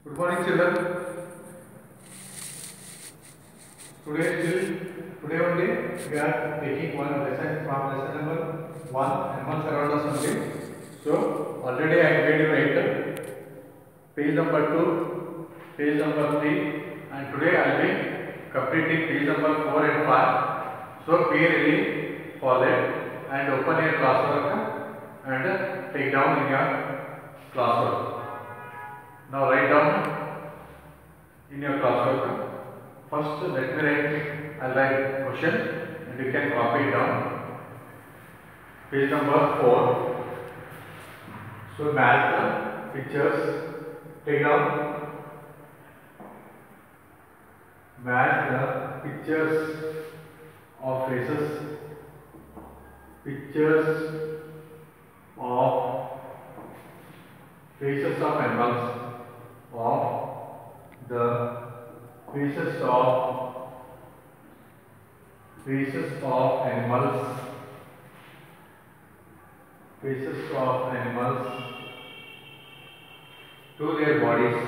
Good morning, children. Today only we are taking one lesson from lesson number 1, animals around us only. So already I made you write page number 2, page number 3, and today I will be completing page number 4 and 5. So be ready for that and open your classwork and take down in your classwork. Now write down in your classwork. First, let me write question and you can copy it down. Page number 4. So match the pictures. Take down. Match the pictures of faces. Pictures of faces of animals. Of the faces of animals, faces of animals to their bodies,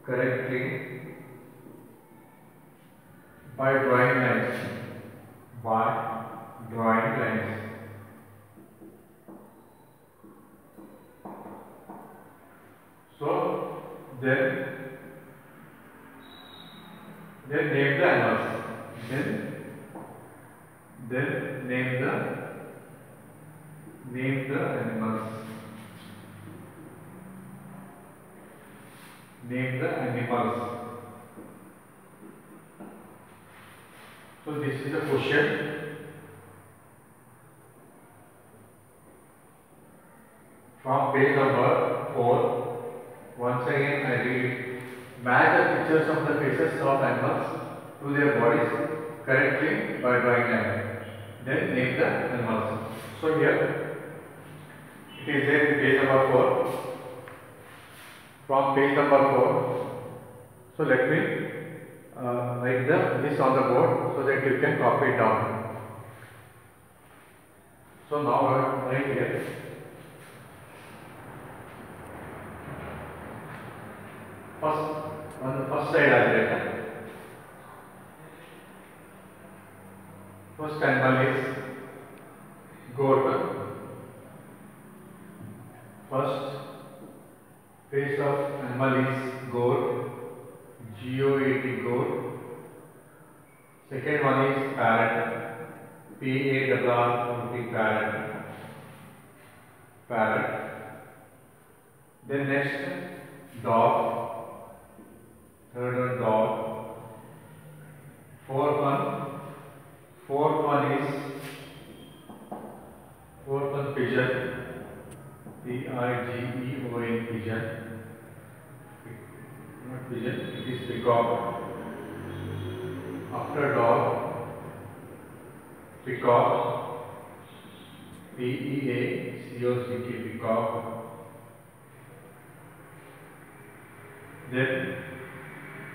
correctly by drawing lines. So then name the animals. Then name the animals. Name the animals. So this is the question. From page number 4. Once again I read. Match the pictures of the faces of animals to their bodies correctly by drawing line. Then name the animals. So here it is there in page number 4. From page number 4. So let me write this on the board so that you can copy it down. So now right here. On the first side I write. First animal is goat. First face of animal is goat. G-O-A-T, goat. Second one is parrot. P-A-R-R-O-T, parrot. Then next, dog. Third one, dog. Fourth one is pigeon. P-I-G-E-O-N, pigeon. Not pigeon, it is peacock. After dog, peacock. P-E-A-C-O-C-K, peacock. Then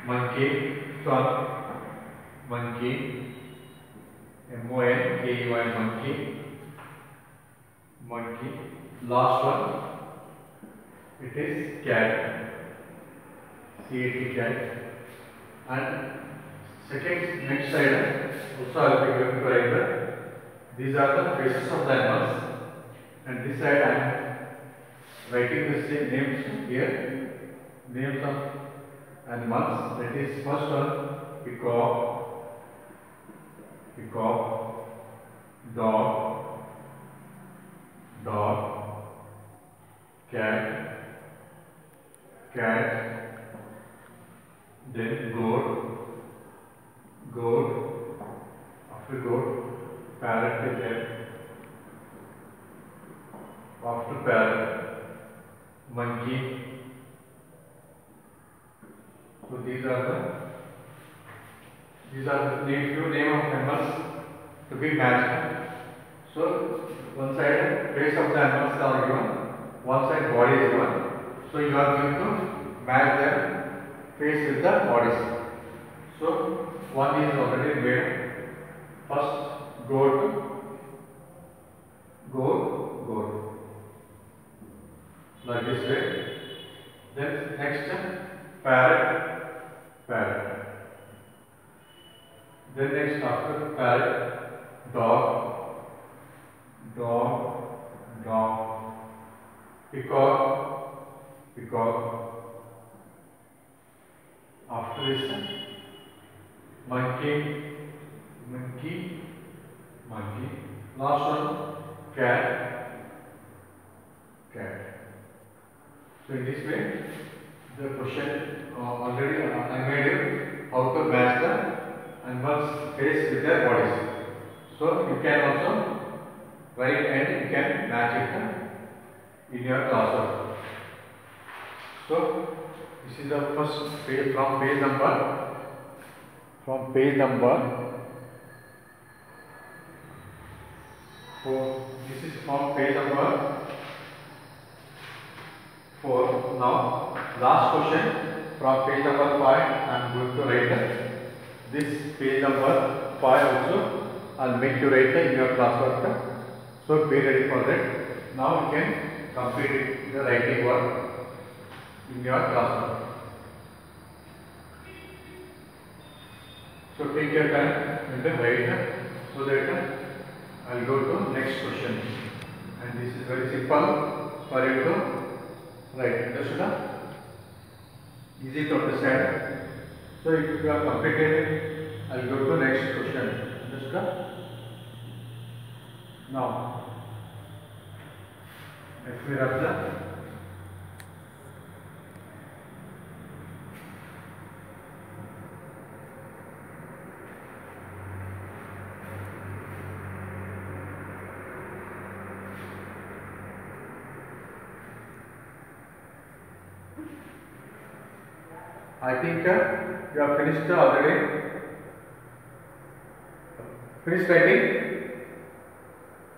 monkey, monkey, M-O-N-K-E-Y, monkey. Last one, it is cat, C-A-T, cat. And next side, also I will be going to write that these are the faces of the animals, and this side I am writing the same names here, names of animals. That is first one, peacock, dog, cat, then goat, after goat, parrot is there, after parrot, monkey. So these are the few name of animals to be matched. So one side face of the animals are given, one side body is given. So you are going to match their face with the bodies. So one is already made. First goat, like this way. Then next parrot. Then next after parrot, dog. Peacock. After this, monkey. Last one, cat. So in this way, the question already I made it how to match the animals' face with their bodies. So you can also write and you can match it in your classwork. So this is the first page from page number 4. This is from page number 4. Now last question from page number 5. I am going to write this page number 5 also. I will make you write in your classwork. So be ready for that. Now you can complete the writing work in your classwork. So take your time and then write so that I will go to next question. And this is very simple for you to write. Understood? Easy to understand. So if you have completed it, I will go to next question. Understood? Now, let me rub the I think you have finished already. Finished writing?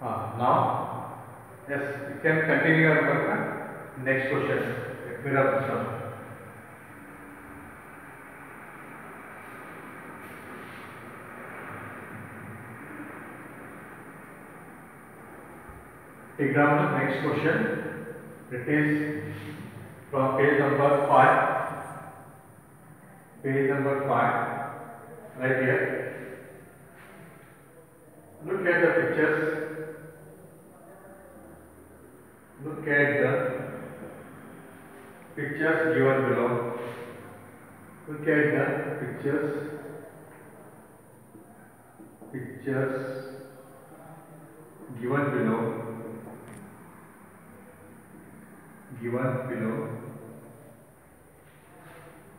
Now, yes, you can continue your work. Next question. Let me rub this one. Take down the next question. It is from page number 5. Page number 5, right here. Look at the pictures. Look at the pictures given below. Look at the pictures given below.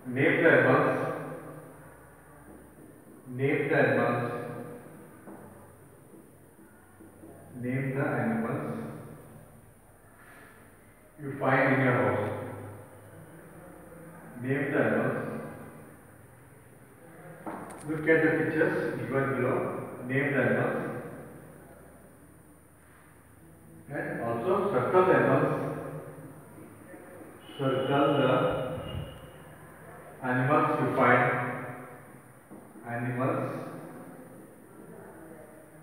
Name the animals. Name the animals you find in your house. Name the animals. Look at the pictures given below. Name the animals. And also circle the animals. Circle the animals you find. Animals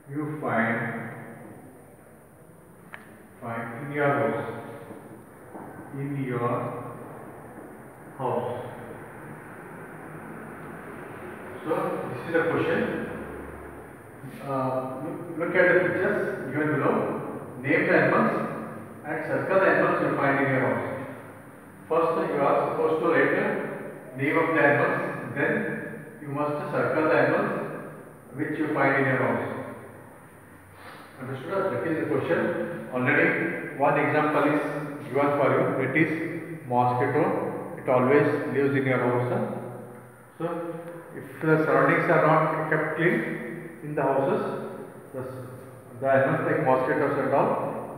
you find in your house. So this is the question. Look at the pictures given below. Name the animals and circle the animals you find in your house. First, you are supposed to write the name of the animals. Then you must circle the animals which you find in your house. Understood? That is the question. Already one example is given for you. It is mosquito. It always lives in your house. So if the surroundings are not kept clean in the houses, the animals like mosquitoes and all,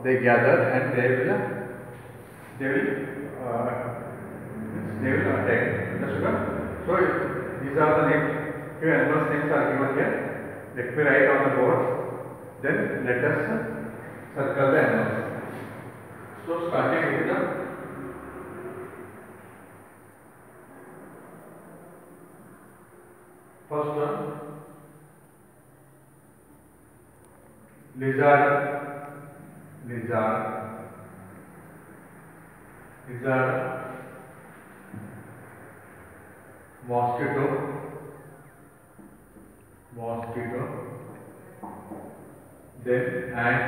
they gather and they will attack. Understood? So these are the names. Few animals names are given here. Let me write on the board. Then let us circle the animals. So starting with the first one, lizard, lizard, lizard, mosquito, mosquito, then ant,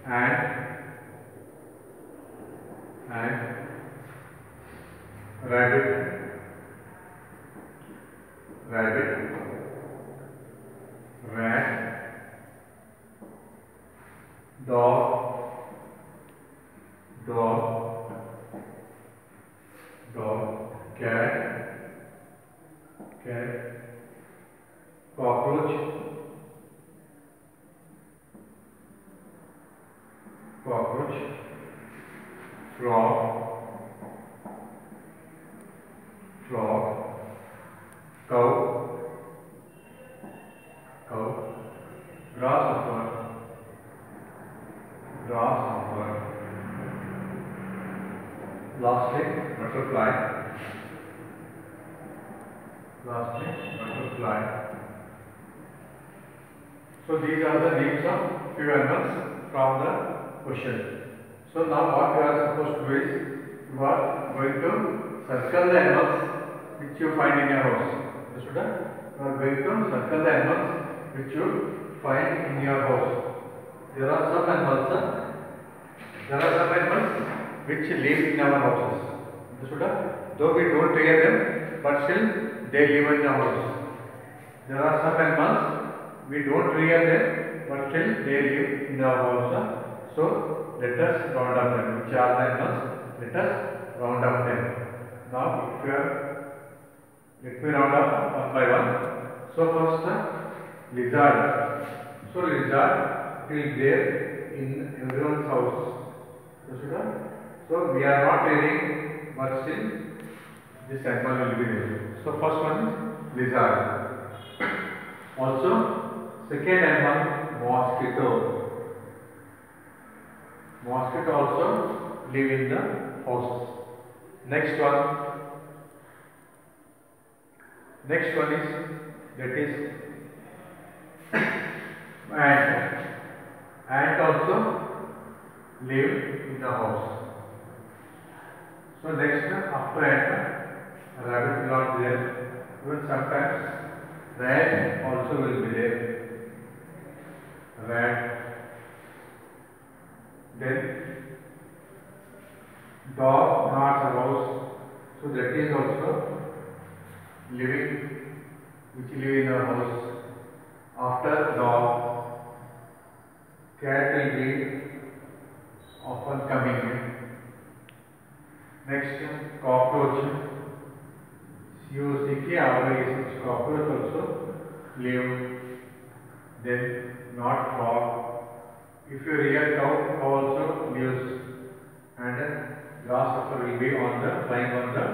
ant, ant, rabbit, rabbit, rat, dog, dog, dog, cat, cat, cockroach, cockroach, frog, frog, cow, cow, grasshopper, grasshopper, lastly butterfly, lastly butterfly. So these are the names of few animals from the question. So now what you are supposed to do is you are going to circle the animals which you find in your house. Understood? You are going to circle the animals which you find in your house. There are some animals which live in our houses. Understood? Though we don't rear them, but still they live in our house. There are some animals we don't rear them, but still they live in our house. So let us round up them. Which are the animals? Let us round up them. Now, let me round up one by one. So first, lizard. So lizard is there in everyone's house. So we are not rearing, but still this animal will be there. So first one is lizard. Also, second animal, mosquito. Mosquito also live in the houses. Next one is ant. Ant also live in the house. So next, after ant, rabbit will not be there. Even sometimes rat also will be there. Rat. Then dog guards a house. So that is also living, which live in our house. After dog, cat will be often coming in. Next, cockroach. COCK, cockroach also live. Then not frog. If you rear cow also lives, and grasshopper will be flying on the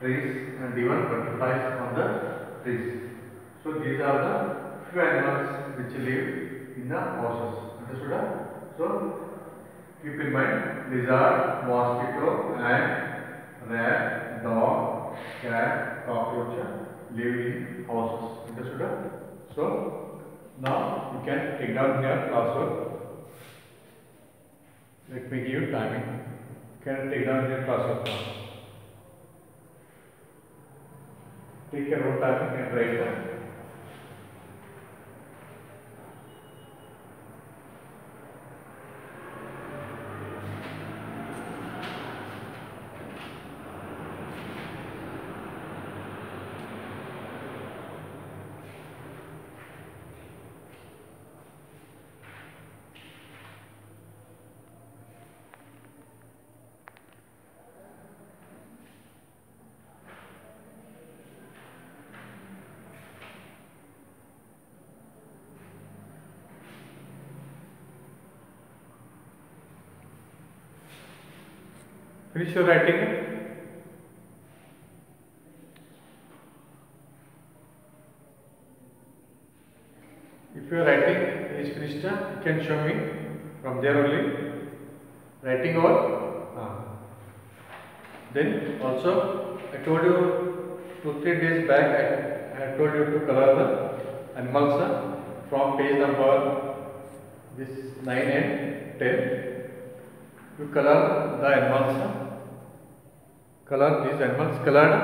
trees, and even butterflies on the trees. So these are the few animals which live in the houses. Understood? So keep in mind, lizard, mosquito, ant, rat, dog, cat, cockroach live in houses. Understood? So now you can take down your classwork. Let me give you timing. You can take down your classwork now. Take your own time and write down. Finish your writing. If your writing is finished, you can show me from there only. Writing over. Then also, I told you 2-3 days back I have told you to color the animals from page number this 9 and 10. You color the animals. Color these animals colored.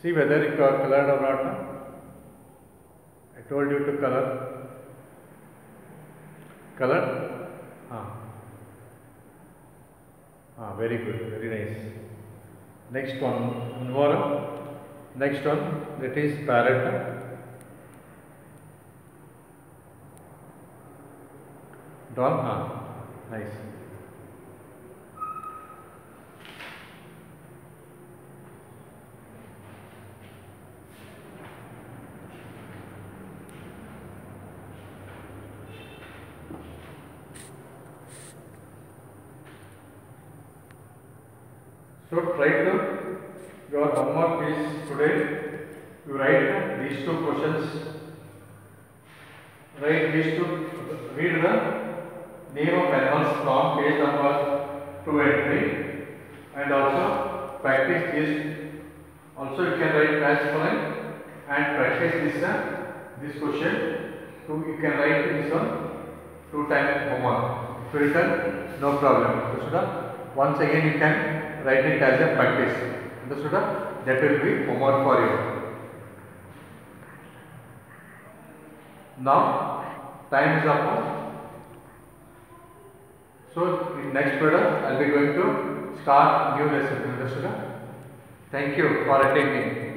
See whether you are colored or not. I told you to color. Color. Very good, very nice. Next one more. Next one, that is parrot. Done. Nice. So try to, your homework is today, you write these two questions, read the name of animals from page number 2 and 3, and also practice this. Also you can write as follows and practice this question. You can write this one 2 times homework. If you return, no problem. So once again you can write it as a practice. Understood? That will be homework for you. Now time is up. So in next period I will be going to start new lesson. Understood? Thank you for attending.